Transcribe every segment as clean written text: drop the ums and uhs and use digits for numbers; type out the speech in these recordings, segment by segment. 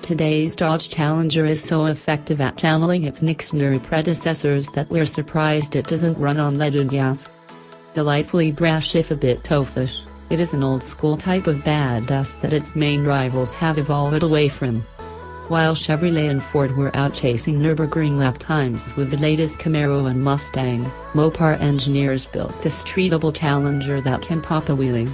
Today's Dodge Challenger is so effective at channeling its Nixoner predecessors that we're surprised it doesn't run on leaded gas. Delightfully brash if a bit toughish, it is an old-school type of badass that its main rivals have evolved away from. While Chevrolet and Ford were out chasing Nürburgring lap times with the latest Camaro and Mustang, Mopar engineers built a streetable Challenger that can pop a wheelie.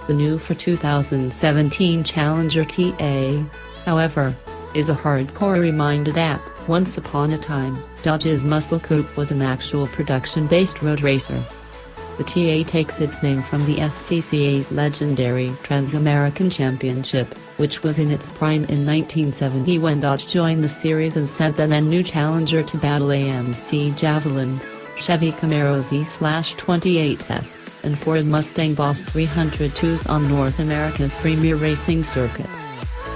The new for 2017 Challenger TA, however, is a hardcore reminder that, once upon a time, Dodge's muscle coupe was an actual production-based road racer. The TA takes its name from the SCCA's legendary Trans-American Championship, which was in its prime in 1970 when Dodge joined the series and sent the then new Challenger to battle AMC Javelins, Chevy Camaro Z/28s, and Ford Mustang Boss 302s on North America's premier racing circuits.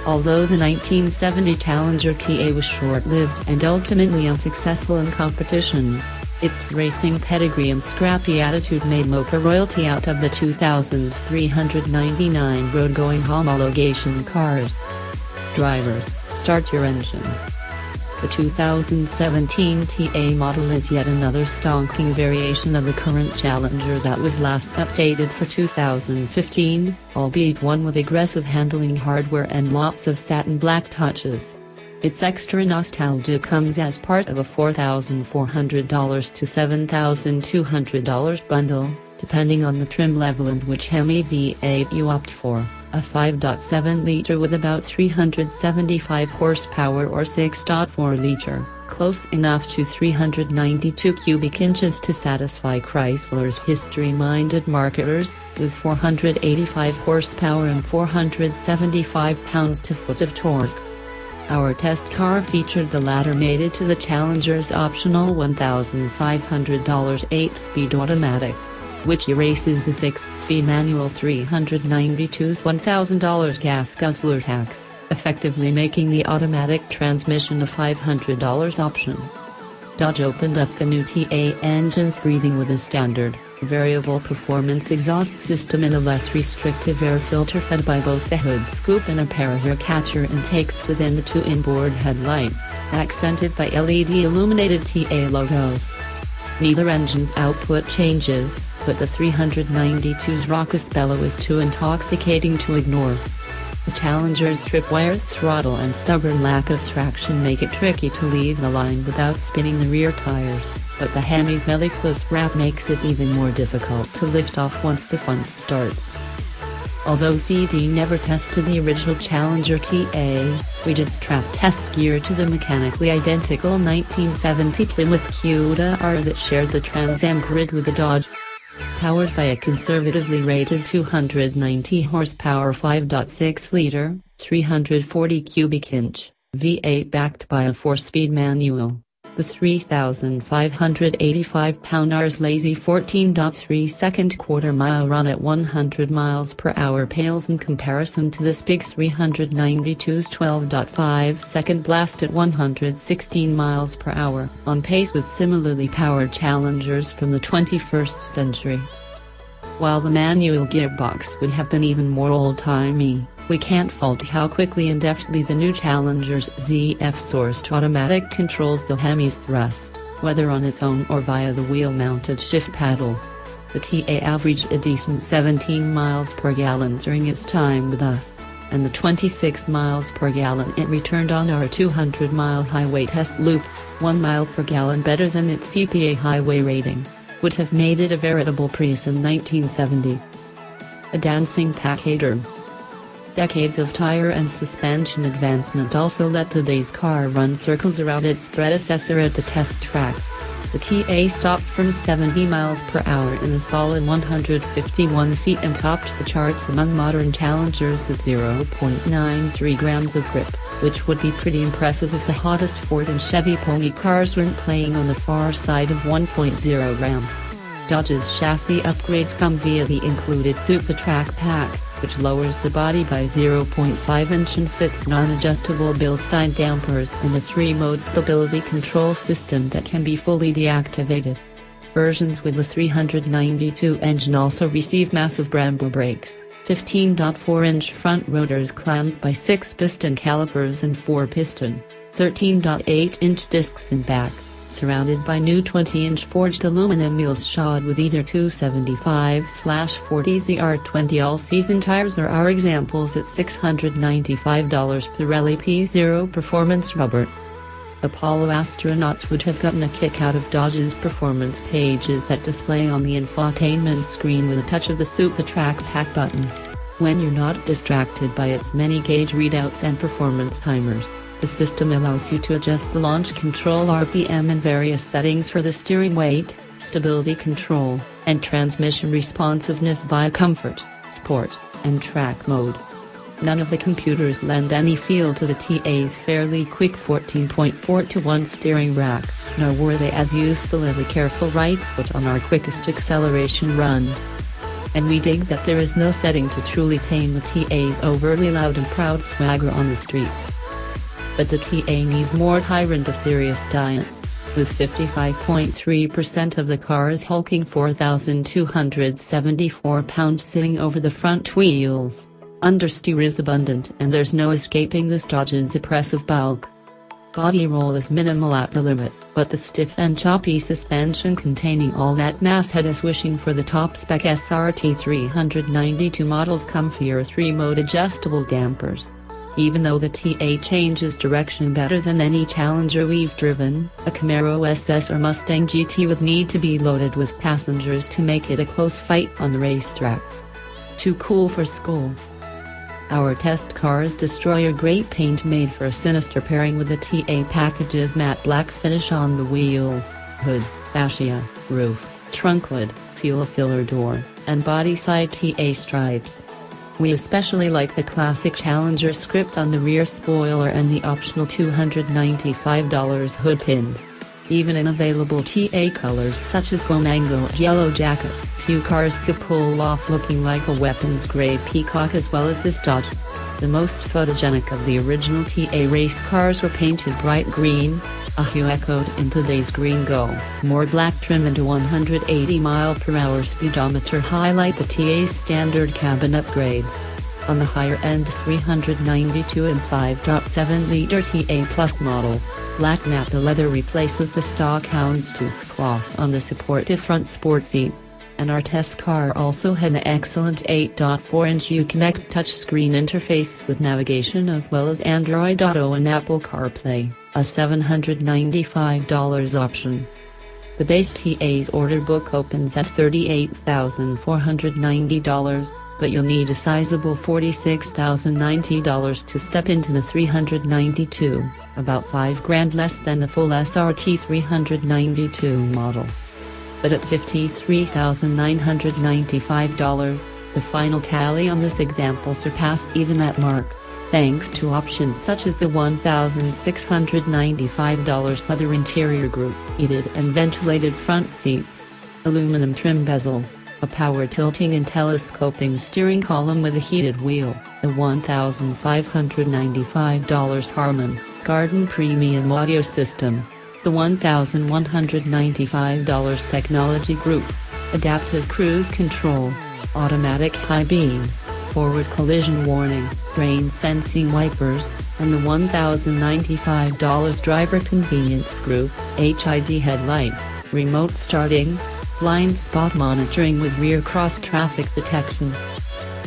Although the 1970 Challenger TA was short-lived and ultimately unsuccessful in competition, its racing pedigree and scrappy attitude made Mopar royalty out of the 2,399 road-going homologation cars. Drivers, start your engines. The 2017 TA model is yet another stonking variation of the current Challenger that was last updated for 2015, albeit one with aggressive handling hardware and lots of satin black touches. Its extra nostalgia comes as part of a $4,400 to $7,200 bundle, depending on the trim level and which Hemi V8 you opt for, a 5.7-liter with about 375 horsepower or 6.4-liter, close enough to 392 cubic inches to satisfy Chrysler's history-minded marketers, with 485 horsepower and 475 pounds-to-foot of torque. Our test car featured the latter mated to the Challenger's optional $1,500 8-speed automatic, which erases the 6-speed manual 392's $1,000 gas guzzler tax, effectively making the automatic transmission a $500 option. Dodge opened up the new TA engines breathing with a standard, variable performance exhaust system and a less restrictive air filter fed by both the hood scoop and a pair of air catcher intakes within the two inboard headlights, accented by LED-illuminated TA logos. Neither engine's output changes, but the 392's raucous bellow is too intoxicating to ignore. The Challenger's tripwire throttle and stubborn lack of traction make it tricky to leave the line without spinning the rear tires, but the Hemi's mellifluous wrap makes it even more difficult to lift off once the front starts. Although CD never tested the original Challenger TA, we did strap test gear to the mechanically identical 1970 Plymouth QDR that shared the Trans Am grid with the Dodge. Powered by a conservatively rated 290 horsepower 5.6-liter, 340 cubic inch, V8 backed by a 4-speed manual, the 3,585-pound lazy 14.3-second quarter-mile run at 100 miles per hour pales in comparison to this big 392's 12.5-second blast at 116 miles per hour, on pace with similarly powered Challengers from the 21st century. While the manual gearbox would have been even more old-timey, we can't fault how quickly and deftly the new Challenger's ZF-sourced automatic controls the Hemi's thrust, whether on its own or via the wheel-mounted shift paddles. The TA averaged a decent 17 miles per gallon during its time with us, and the 26 miles per gallon it returned on our 200-mile highway test loop, 1 mile per gallon better than its CPA highway rating, would have made it a veritable Prius in 1970. A dancing pack-hater. Decades of tire and suspension advancement also let today's car run circles around its predecessor at the test track. The TA stopped from 70 miles per hour in a solid 151 feet and topped the charts among modern Challengers with 0.93 grams of grip, which would be pretty impressive if the hottest Ford and Chevy pony cars weren't playing on the far side of 1.0 grams. Dodge's chassis upgrades come via the included SuperTrack pack, which lowers the body by 0.5 inch and fits non-adjustable Bilstein dampers and a 3-mode stability control system that can be fully deactivated. Versions with the 392 engine also receive massive Brembo brakes, 15.4-inch front rotors clamped by 6 piston calipers and 4 piston, 13.8-inch discs in back, surrounded by new 20-inch forged aluminum wheels shod with either 275/40 all-season tires or are examples at $695 Pirelli P0 performance rubber. Apollo astronauts would have gotten a kick out of Dodge's performance pages that display on the infotainment screen with a touch of the Super Track Pack button. When you're not distracted by its many gauge readouts and performance timers, the system allows you to adjust the launch control RPM and various settings for the steering weight, stability control, and transmission responsiveness via comfort, sport, and track modes. None of the computers lend any feel to the TA's fairly quick 14.4:1 steering rack, nor were they as useful as a careful right foot on our quickest acceleration runs. And we dig that there is no setting to truly tame the TA's overly loud and proud swagger on the street. But the TA needs more tyrant a serious diet. With 55.3% of the cars hulking 4,274 pounds sitting over the front wheels, understeer is abundant and there's no escaping this Dodge's oppressive bulk. Body roll is minimal at the limit, but the stiff and choppy suspension containing all that mass had us wishing for the top-spec SRT 392 model's comfier 3-mode adjustable dampers. Even though the TA changes direction better than any Challenger we've driven, a Camaro SS or Mustang GT would need to be loaded with passengers to make it a close fight on the racetrack. Too cool for school. Our test cars destroyer great paint made for a sinister pairing with the TA package's matte black finish on the wheels, hood, fascia, roof, trunk lid, fuel filler door, and body side TA stripes. We especially like the classic Challenger script on the rear spoiler and the optional $295 hood pins. Even in available TA colors such as Mango Yellow Jacket, few cars could pull off looking like a weapons grade peacock as well as this Dodge. The most photogenic of the original TA race cars were painted bright green, a hue echoed in today's green go. More black trim and a 180 mph speedometer highlight the TA's standard cabin upgrades. On the higher end 392 and 5.7-liter TA Plus models, black Nappa leather replaces the stock houndstooth cloth on the supportive front sport seats, and our test car also had an excellent 8.4-inch Uconnect touchscreen interface with navigation as well as Android Auto and Apple CarPlay, a $795 option. The base TA's order book opens at $38,490, but you'll need a sizable $46,090 to step into the 392, about $5,000 less than the full SRT 392 model. But at $53,995, the final tally on this example surpassed even that mark, thanks to options such as the $1,695 leather interior group, heated and ventilated front seats, aluminum trim bezels, a power tilting and telescoping steering column with a heated wheel, the $1,595 Harman Kardon premium audio system, the $1,195 technology group, adaptive cruise control, automatic high beams, forward collision warning, rain sensing wipers, and the $1,095 driver convenience group, HID headlights, remote starting, blind spot monitoring with rear cross traffic detection.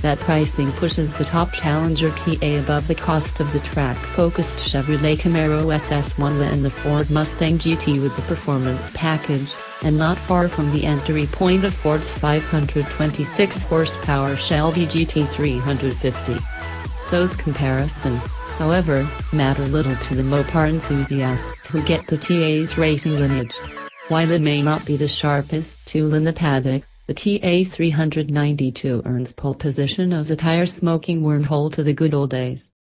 That pricing pushes the top Challenger TA above the cost of the track-focused Chevrolet Camaro SS1 and the Ford Mustang GT with the performance package, and not far from the entry point of Ford's 526 horsepower Shelby GT 350. Those comparisons, however, matter little to the Mopar enthusiasts who get the TA's racing lineage. While it may not be the sharpest tool in the paddock, the TA 392 earns pole position as a tire-smoking wormhole to the good old days.